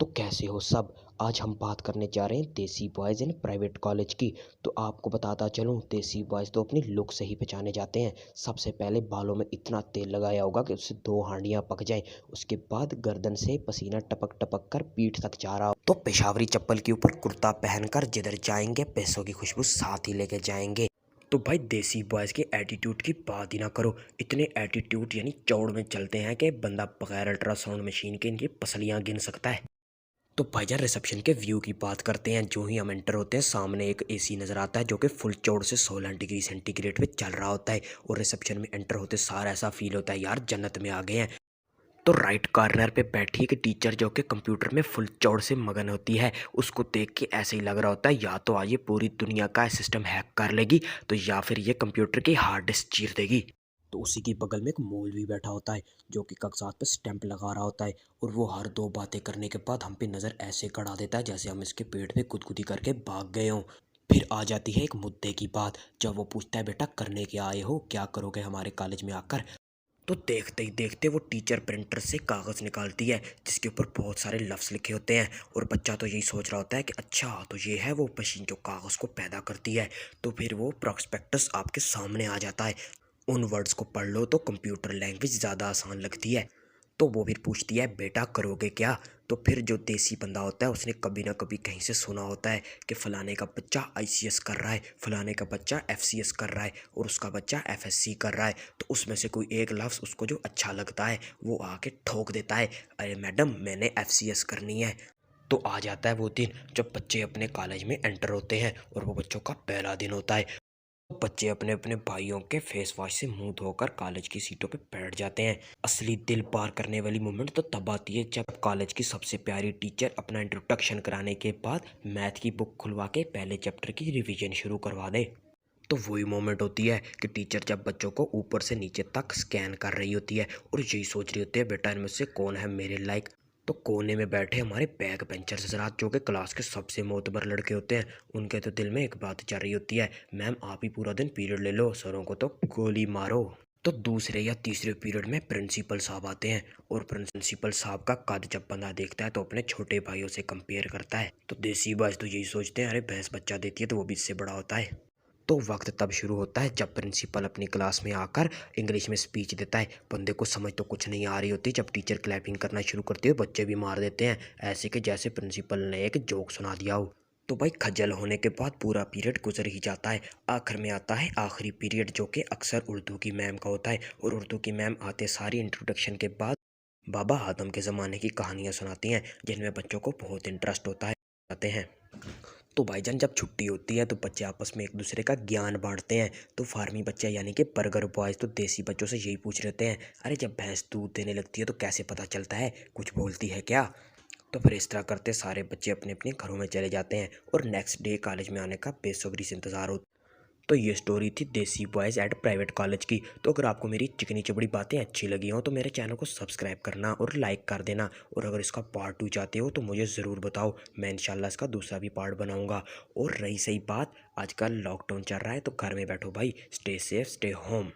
तो कैसे हो सब। आज हम बात करने जा रहे हैं देसी बॉयज़ इन प्राइवेट कॉलेज की। तो आपको बताता चलूँ, देसी बॉयज़ तो अपनी लुक से ही पहचाने जाते हैं। सबसे पहले बालों में इतना तेल लगाया होगा कि उससे 2 हांडियाँ पक जाएं। उसके बाद गर्दन से पसीना टपक टपक कर पीठ तक जा रहा हो तो पेशावरी चप्पल के ऊपर कुर्ता पहनकर जिधर जाएंगे पैसों की खुशबू साथ ही लेके जाएंगे। तो भाई देसी बॉयज़ के एटीट्यूड की बात ही ना करो। इतने एटीट्यूड यानी चौड़ में चलते हैं कि बंदा बगैर अल्ट्रासाउंड मशीन के इनकी पसलियाँ गिन सकता है। तो भाईजान रिसेप्शन के व्यू की बात करते हैं। जो ही हम एंटर होते हैं सामने एक एसी नज़र आता है जो कि फुल चौड़ से 16 डिग्री सेंटीग्रेड पे चल रहा होता है। और रिसेप्शन में एंटर होते सारा ऐसा फील होता है यार जन्नत में आ गए हैं। तो राइट कॉर्नर पे बैठी एक टीचर जो कि कंप्यूटर में फुल चौड़ से मगन होती है। उसको देख के ऐसे ही लग रहा होता है या तो आज ये पूरी दुनिया का सिस्टम हैक कर लेगी, तो या फिर ये कंप्यूटर की हार्ड डिस्क चीर देगी। तो उसी के बगल में एक मौलवी बैठा होता है जो कि कागजात पे स्टैंप लगा रहा होता है। और वो हर 2 बातें करने के बाद हम पे नज़र ऐसे गड़ा देता है जैसे हम इसके पेट पे गुदगुदी करके भाग गए हों। फिर आ जाती है एक मुद्दे की बात, जब वो पूछता है बेटा करने क्या आए हो, क्या करोगे हमारे कॉलेज में आकर। तो देखते ही देखते वो टीचर प्रिंटर से कागज़ निकालती है जिसके ऊपर बहुत सारे लफ्ज़ लिखे होते हैं। और बच्चा तो यही सोच रहा होता है कि अच्छा तो ये है वो मशीन जो कागज़ को पैदा करती है। तो फिर वो प्रॉस्पेक्टस आपके सामने आ जाता है। उन वर्ड्स को पढ़ लो तो कंप्यूटर लैंग्वेज ज़्यादा आसान लगती है। तो वो फिर पूछती है बेटा करोगे क्या। तो फिर जो देसी बंदा होता है उसने कभी ना कभी कहीं से सुना होता है कि फ़लाने का बच्चा आईसीएस कर रहा है, फ़लाने का बच्चा एफसीएस कर रहा है और उसका बच्चा एफएससी कर रहा है। तो उसमें से कोई एक लफ्ज़ उसको जो अच्छा लगता है वो आके ठोक देता है, अरे मैडम मैंने एफसीएस करनी है। तो आ जाता है वो दिन जब बच्चे अपने कॉलेज में एंटर होते हैं और वो बच्चों का पहला दिन होता है। बच्चे अपने अपने भाइयों के फेस वॉश से मुंह धोकर कॉलेज की सीटों पे बैठ जाते हैं। असली दिल पार करने वाली मोमेंट तो तब आती है जब कॉलेज की सबसे प्यारी टीचर अपना इंट्रोडक्शन कराने के बाद मैथ की बुक खुलवा के पहले चैप्टर की रिवीजन शुरू करवा दे। तो वही मोमेंट होती है कि टीचर जब बच्चों को ऊपर से नीचे तक स्कैन कर रही होती है और यही सोच रही होती है बेटा इनमें से कौन है मेरे लायक। तो कोने में बैठे हमारे बैक बेंचर्स हजरात जो कि क्लास के सबसे मोतबर लड़के होते हैं, उनके तो दिल में एक बात चल रही होती है, मैम आप ही पूरा दिन पीरियड ले लो, सरों को तो गोली मारो। तो दूसरे या तीसरे पीरियड में प्रिंसिपल साहब आते हैं और प्रिंसिपल साहब का कद जब बंदा देखता है तो अपने छोटे भाइयों से कंपेयर करता है। तो देसी बाज तो यही सोचते हैं अरे भैंस बच्चा देती है तो वो भी इससे बड़ा होता है। तो वक्त तब शुरू होता है जब प्रिंसिपल अपनी क्लास में आकर इंग्लिश में स्पीच देता है। बंदे को समझ तो कुछ नहीं आ रही होती, जब टीचर क्लैपिंग करना शुरू करती है बच्चे भी मार देते हैं ऐसे कि जैसे प्रिंसिपल ने एक जोक सुना दिया हो। तो भाई खज्जल होने के बाद पूरा पीरियड गुजर ही जाता है। आखिर में आता है आखिरी पीरियड जो कि अक्सर उर्दू की मैम का होता है। और उर्दू की मैम आते सारी इंट्रोडक्शन के बाद बाबा आदम के ज़माने की कहानियाँ सुनाती हैं जिनमें बच्चों को बहुत इंटरेस्ट होता है आते हैं। तो भाईजान जब छुट्टी होती है तो बच्चे आपस में एक दूसरे का ज्ञान बांटते हैं। तो फार्मी बच्चे यानी कि बर्गर बॉयज़ तो देसी बच्चों से यही पूछ रहे हैं, अरे जब भैंस दूध देने लगती है तो कैसे पता चलता है, कुछ बोलती है क्या। तो फिर इस तरह करते सारे बच्चे अपने अपने घरों में चले जाते हैं और नेक्स्ट डे कॉलेज में आने का बेसब्री से इंतज़ार होता है। तो ये स्टोरी थी देसी बॉयज़ एट प्राइवेट कॉलेज की। तो अगर आपको मेरी चिकनी चपड़ी बातें अच्छी लगी हो तो मेरे चैनल को सब्सक्राइब करना और लाइक कर देना। और अगर इसका पार्ट 2 चाहते हो तो मुझे ज़रूर बताओ, मैं इंशाल्लाह इसका दूसरा भी पार्ट बनाऊंगा। और रही सही बात, आजकल लॉकडाउन चल रहा है तो घर में बैठो भाई, स्टे सेफ स्टे होम।